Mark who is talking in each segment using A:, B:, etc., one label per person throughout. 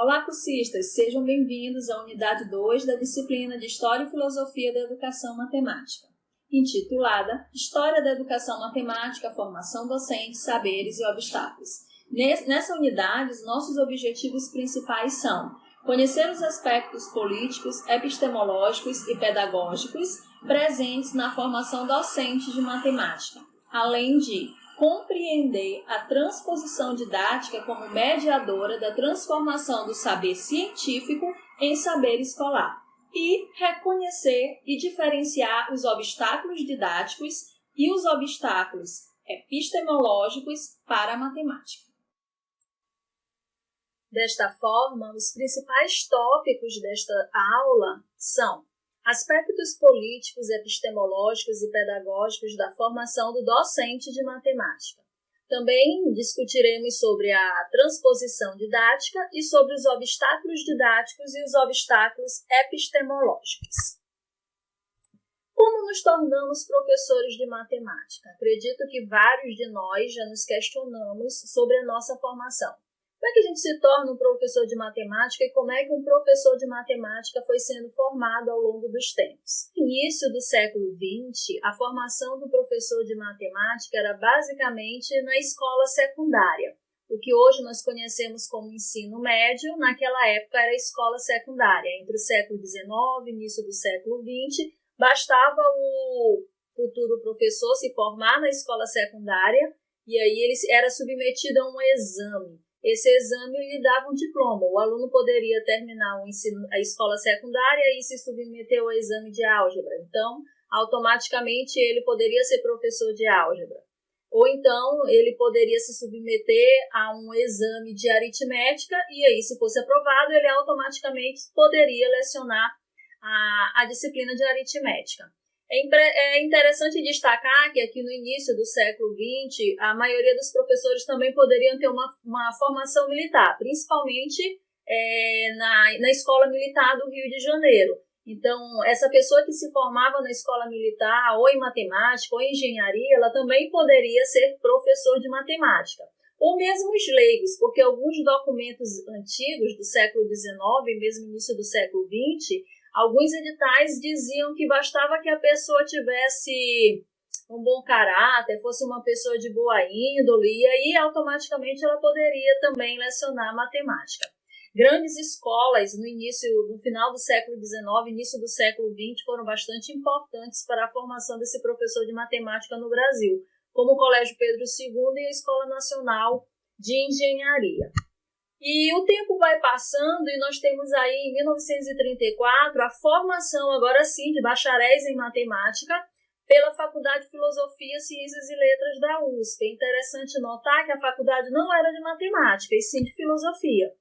A: Olá, cursistas! Sejam bem-vindos à unidade 2 da disciplina de História e Filosofia da Educação Matemática, intitulada História da Educação Matemática, Formação Docente, Saberes e Obstáculos. Nessa unidade, os nossos objetivos principais são conhecer os aspectos políticos, epistemológicos e pedagógicos presentes na formação docente de matemática, além de compreender a transposição didática como mediadora da transformação do saber científico em saber escolar e reconhecer e diferenciar os obstáculos didáticos e os obstáculos epistemológicos para a matemática. Desta forma, os principais tópicos desta aula são aspectos políticos, epistemológicos e pedagógicos da formação do docente de matemática. Também discutiremos sobre a transposição didática e sobre os obstáculos didáticos e os obstáculos epistemológicos. Como nos tornamos professores de matemática? Acredito que vários de nós já nos questionamos sobre a nossa formação. Como é que a gente se torna um professor de matemática e como é que um professor de matemática foi sendo formado ao longo dos tempos? No início do século XX, a formação do professor de matemática era basicamente na escola secundária. O que hoje nós conhecemos como ensino médio, naquela época era a escola secundária. Entre o século XIX e início do século XX, bastava o futuro professor se formar na escola secundária e aí ele era submetido a um exame. Esse exame lhe dava um diploma. O aluno poderia terminar a escola secundária e se submeter ao exame de álgebra. Então, automaticamente ele poderia ser professor de álgebra. Ou então, ele poderia se submeter a um exame de aritmética e aí, se fosse aprovado, ele automaticamente poderia lecionar a disciplina de aritmética. É interessante destacar que aqui no início do século XX, a maioria dos professores também poderiam ter uma formação militar, principalmente na Escola Militar do Rio de Janeiro. Então, essa pessoa que se formava na escola militar, ou em matemática, ou em engenharia, ela também poderia ser professor de matemática. Ou mesmo os leigos, porque alguns documentos antigos do século XIX, mesmo início do século XX, alguns editais diziam que bastava que a pessoa tivesse um bom caráter, fosse uma pessoa de boa índole, e aí automaticamente ela poderia também lecionar matemática. Grandes escolas no final do século XIX, início do século XX, foram bastante importantes para a formação desse professor de matemática no Brasil, como o Colégio Pedro II e a Escola Nacional de Engenharia. E o tempo vai passando e nós temos aí, em 1934, a formação, agora sim, de bacharéis em matemática pela Faculdade de Filosofia, Ciências e Letras da USP. É interessante notar que a faculdade não era de matemática, e sim de filosofia.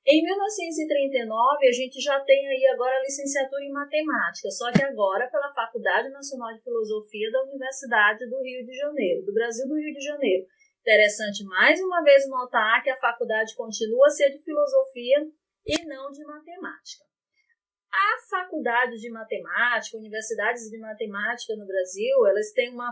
A: Em 1939, a gente já tem aí agora a licenciatura em matemática, só que agora pela Faculdade Nacional de Filosofia da Universidade do Rio de Janeiro, do Brasil do Rio de Janeiro. Interessante mais uma vez notar que a faculdade continua a ser de filosofia e não de matemática. A faculdade de matemática, universidades de matemática no Brasil, elas têm um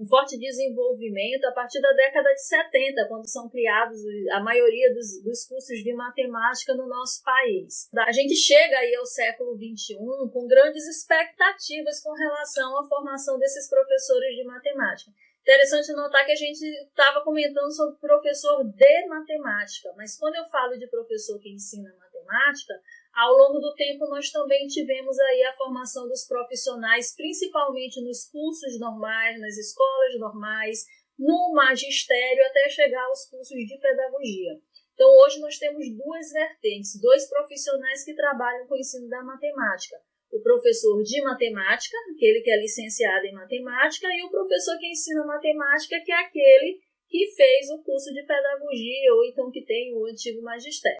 A: forte desenvolvimento a partir da década de 70, quando são criados a maioria dos cursos de matemática no nosso país. A gente chega aí ao século XXI com grandes expectativas com relação à formação desses professores de matemática. Interessante notar que a gente estava comentando sobre professor de matemática, mas quando eu falo de professor que ensina matemática, ao longo do tempo nós também tivemos aí a formação dos profissionais, principalmente nos cursos normais, nas escolas normais, no magistério, até chegar aos cursos de pedagogia. Então hoje nós temos duas vertentes, dois profissionais que trabalham com o ensino da matemática. O professor de matemática, aquele que é licenciado em matemática, e o professor que ensina matemática, que é aquele que fez o curso de pedagogia ou então que tem o antigo magistério.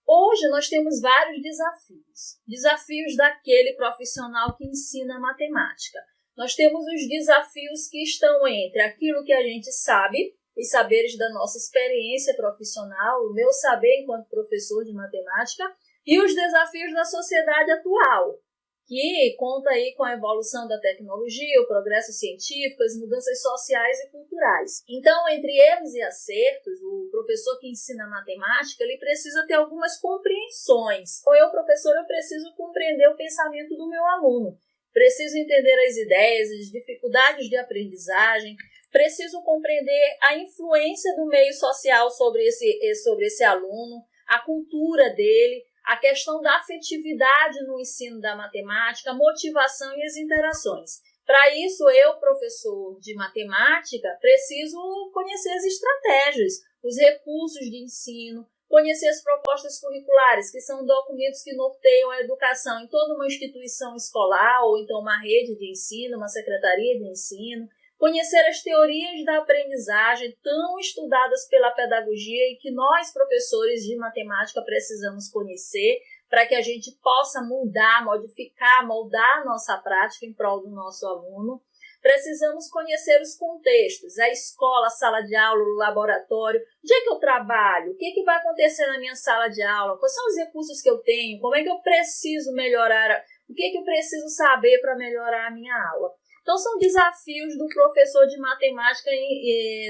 A: Hoje nós temos vários desafios. Desafios daquele profissional que ensina matemática. Nós temos os desafios que estão entre aquilo que a gente sabe, os saberes da nossa experiência profissional, o meu saber enquanto professor de matemática, e os desafios da sociedade atual. que conta aí com a evolução da tecnologia, o progresso científico, as mudanças sociais e culturais. Então, entre erros e acertos, o professor que ensina matemática, ele precisa ter algumas compreensões. Ou eu, professor, eu preciso compreender o pensamento do meu aluno, preciso entender as ideias, as dificuldades de aprendizagem, preciso compreender a influência do meio social sobre esse aluno, a cultura dele, a questão da afetividade no ensino da matemática, a motivação e as interações. Para isso, eu, professor de matemática, preciso conhecer as estratégias, os recursos de ensino, conhecer as propostas curriculares, que são documentos que norteiam a educação em toda uma instituição escolar, ou então uma rede de ensino, uma secretaria de ensino, conhecer as teorias da aprendizagem tão estudadas pela pedagogia e que nós, professores de matemática, precisamos conhecer para que a gente possa mudar, modificar, moldar a nossa prática em prol do nosso aluno. Precisamos conhecer os contextos, a escola, a sala de aula, o laboratório, onde é que eu trabalho, o que é que vai acontecer na minha sala de aula, quais são os recursos que eu tenho, como é que eu preciso melhorar, o que é que eu preciso saber para melhorar a minha aula. Então, são desafios do professor de matemática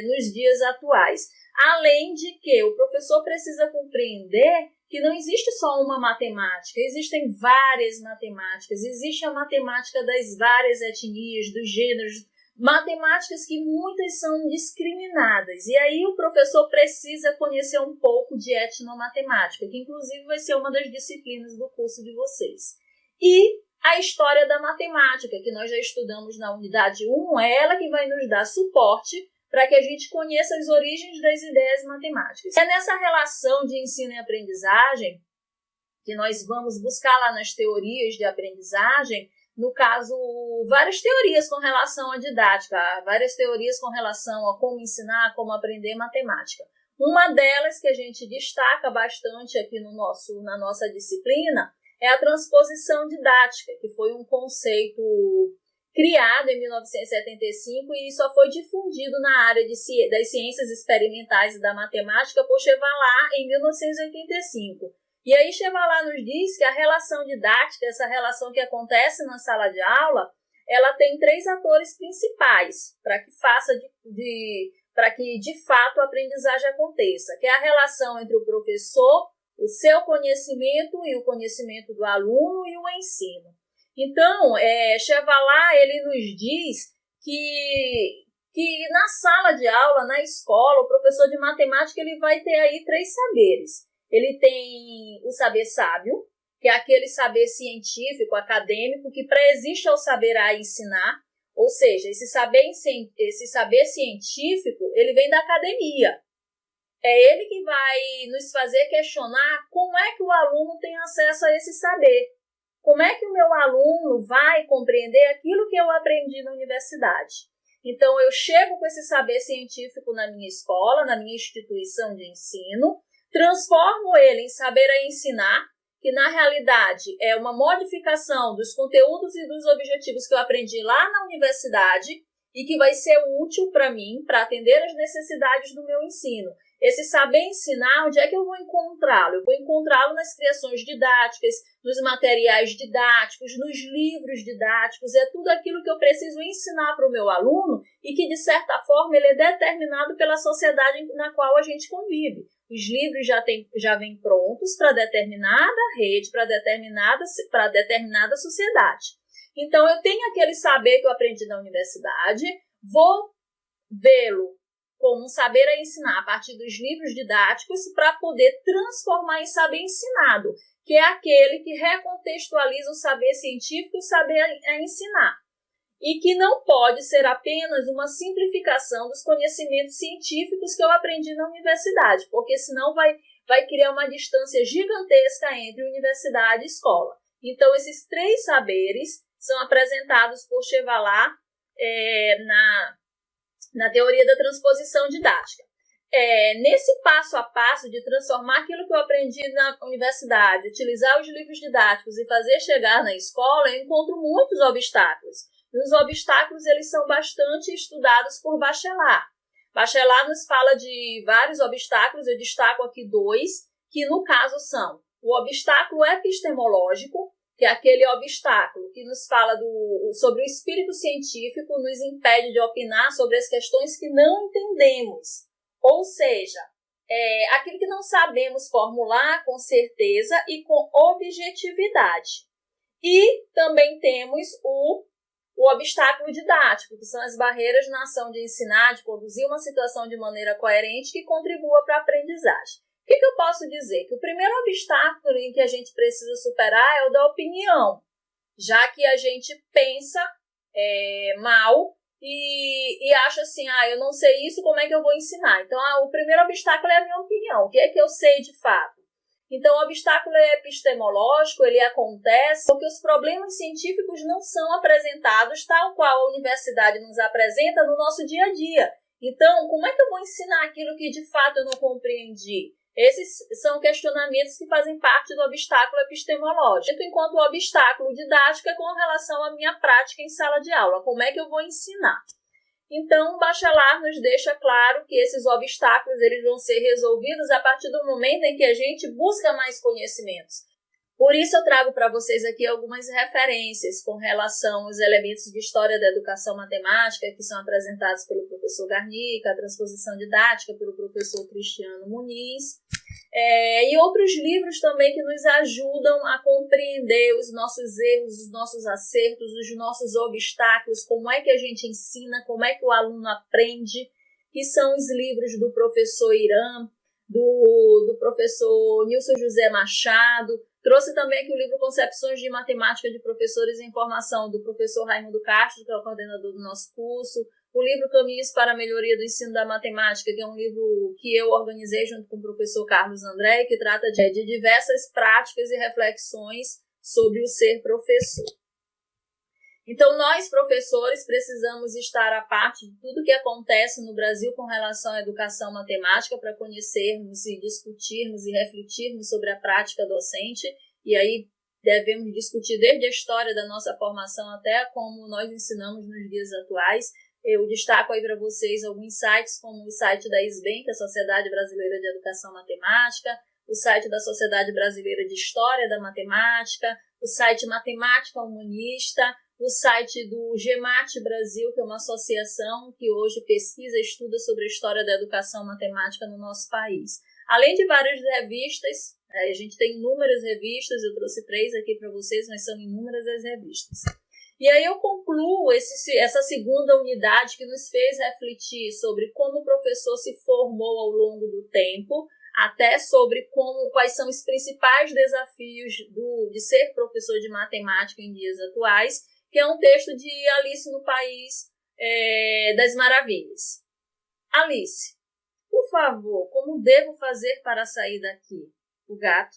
A: nos dias atuais. Além de que o professor precisa compreender que não existe só uma matemática, existem várias matemáticas, existe a matemática das várias etnias, dos gêneros, matemáticas que muitas são discriminadas. E aí o professor precisa conhecer um pouco de etnomatemática, que inclusive vai ser uma das disciplinas do curso de vocês. E a história da matemática, que nós já estudamos na unidade 1, é ela que vai nos dar suporte para que a gente conheça as origens das ideias matemáticas. É nessa relação de ensino e aprendizagem que nós vamos buscar lá nas teorias de aprendizagem, no caso, várias teorias com relação à didática, várias teorias com relação a como ensinar, como aprender matemática. Uma delas que a gente destaca bastante aqui na nossa disciplina é a transposição didática, que foi um conceito criado em 1975 e só foi difundido na área das ciências experimentais e da matemática por Chevallard em 1985. E aí Chevallard nos diz que a relação didática, essa relação que acontece na sala de aula, ela tem 3 atores principais para que de fato a aprendizagem aconteça, que é a relação entre o professor, o seu conhecimento e o conhecimento do aluno e o ensino. Então, Chevallard, ele nos diz que na sala de aula, na escola, o professor de matemática ele vai ter aí 3 saberes. Ele tem o saber sábio, que é aquele saber científico, acadêmico, que pré-existe ao saber a ensinar, ou seja, esse saber científico, ele vem da academia. É ele que vai nos fazer questionar como é que o aluno tem acesso a esse saber. Como é que o meu aluno vai compreender aquilo que eu aprendi na universidade? Então, eu chego com esse saber científico na minha escola, na minha instituição de ensino, transformo ele em saber a ensinar, que na realidade é uma modificação dos conteúdos e dos objetivos que eu aprendi lá na universidade e que vai ser útil para mim, para atender às necessidades do meu ensino. Esse saber ensinar, onde é que eu vou encontrá-lo? Eu vou encontrá-lo nas criações didáticas, nos materiais didáticos, nos livros didáticos. É tudo aquilo que eu preciso ensinar para o meu aluno e que, de certa forma, ele é determinado pela sociedade na qual a gente convive. Os livros já vêm prontos para determinada rede, para determinada sociedade. Então, eu tenho aquele saber que eu aprendi na universidade, vou vê-lo como um saber a ensinar a partir dos livros didáticos para poder transformar em saber ensinado, que é aquele que recontextualiza o saber científico e o saber a ensinar. E que não pode ser apenas uma simplificação dos conhecimentos científicos que eu aprendi na universidade, porque senão vai criar uma distância gigantesca entre universidade e escola. Então, esses 3 saberes são apresentados por Chevallard na teoria da transposição didática. Nesse passo a passo de transformar aquilo que eu aprendi na universidade, utilizar os livros didáticos e fazer chegar na escola, eu encontro muitos obstáculos. E os obstáculos eles são bastante estudados por Bachelard. Bachelard nos fala de vários obstáculos, eu destaco aqui 2, que no caso são o obstáculo epistemológico, que é aquele obstáculo que nos fala sobre o espírito científico, nos impede de opinar sobre as questões que não entendemos. Ou seja, aquilo que não sabemos formular com certeza e com objetividade. E também temos o obstáculo didático, que são as barreiras na ação de ensinar, de conduzir uma situação de maneira coerente que contribua para a aprendizagem. O que eu posso dizer? Que o primeiro obstáculo em que a gente precisa superar é o da opinião, já que a gente pensa mal e acha assim, eu não sei isso, como é que eu vou ensinar? Então, o primeiro obstáculo é a minha opinião, o que é que eu sei de fato? Então, o obstáculo epistemológico, ele acontece porque os problemas científicos não são apresentados tal qual a universidade nos apresenta no nosso dia a dia. Então, como é que eu vou ensinar aquilo que de fato eu não compreendi? Esses são questionamentos que fazem parte do obstáculo epistemológico, enquanto o obstáculo didático é com relação à minha prática em sala de aula. Como é que eu vou ensinar? Então, o Bachelard nos deixa claro que esses obstáculos eles vão ser resolvidos a partir do momento em que a gente busca mais conhecimentos. Por isso, eu trago para vocês aqui algumas referências com relação aos elementos de história da educação matemática que são apresentados pelo professor Garnica, a transposição didática pelo professor Cristiano Muniz, e outros livros também que nos ajudam a compreender os nossos erros, os nossos acertos, os nossos obstáculos, como é que a gente ensina, como é que o aluno aprende, que são os livros do professor Irã, do professor Nilson José Machado. Trouxe também aqui o livro Concepções de Matemática de Professores em Formação, do professor Raimundo Castro, que é o coordenador do nosso curso. O livro Caminhos para a Melhoria do Ensino da Matemática, que é um livro que eu organizei junto com o professor Carlos André, que trata de diversas práticas e reflexões sobre o ser professor. Então, nós, professores, precisamos estar a parte de tudo que acontece no Brasil com relação à educação matemática para conhecermos e discutirmos e refletirmos sobre a prática docente. E aí devemos discutir desde a história da nossa formação até como nós ensinamos nos dias atuais. Eu destaco aí para vocês alguns sites, como o site da SBEM, que é a Sociedade Brasileira de Educação Matemática, o site da Sociedade Brasileira de História da Matemática, o site Matemática Humanista, o site do GEMAT Brasil, que é uma associação que hoje pesquisa e estuda sobre a história da educação matemática no nosso país. Além de várias revistas, a gente tem inúmeras revistas, eu trouxe 3 aqui para vocês, mas são inúmeras as revistas. E aí eu concluo essa segunda unidade que nos fez refletir sobre como o professor se formou ao longo do tempo, até sobre quais são os principais desafios de ser professor de matemática em dias atuais, que é um texto de Alice no País das Maravilhas. Alice, por favor, como devo fazer para sair daqui? O gato,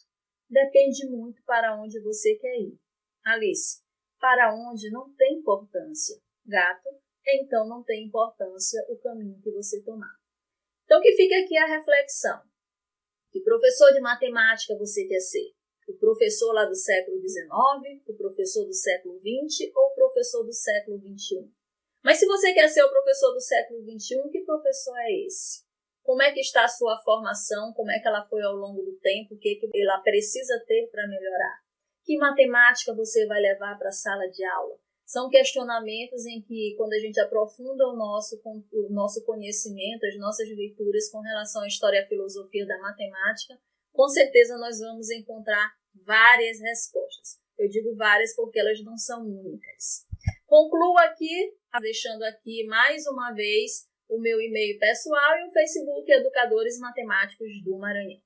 A: depende muito para onde você quer ir. Alice, para onde não tem importância. Gato, então não tem importância o caminho que você tomar. Então que fica aqui a reflexão. Que professor de matemática você quer ser? O professor lá do século XIX, o professor do século XX ou o professor do século XXI? Mas se você quer ser o professor do século XXI, que professor é esse? Como é que está a sua formação? Como é que ela foi ao longo do tempo? O que ela precisa ter para melhorar? Que matemática você vai levar para a sala de aula? São questionamentos em que, quando a gente aprofunda o nosso conhecimento, as nossas leituras com relação à história e à filosofia da matemática, com certeza nós vamos encontrar várias respostas. Eu digo várias porque elas não são únicas. Concluo aqui, deixando aqui mais uma vez o meu e-mail pessoal e o Facebook Educadores Matemáticos do Maranhão.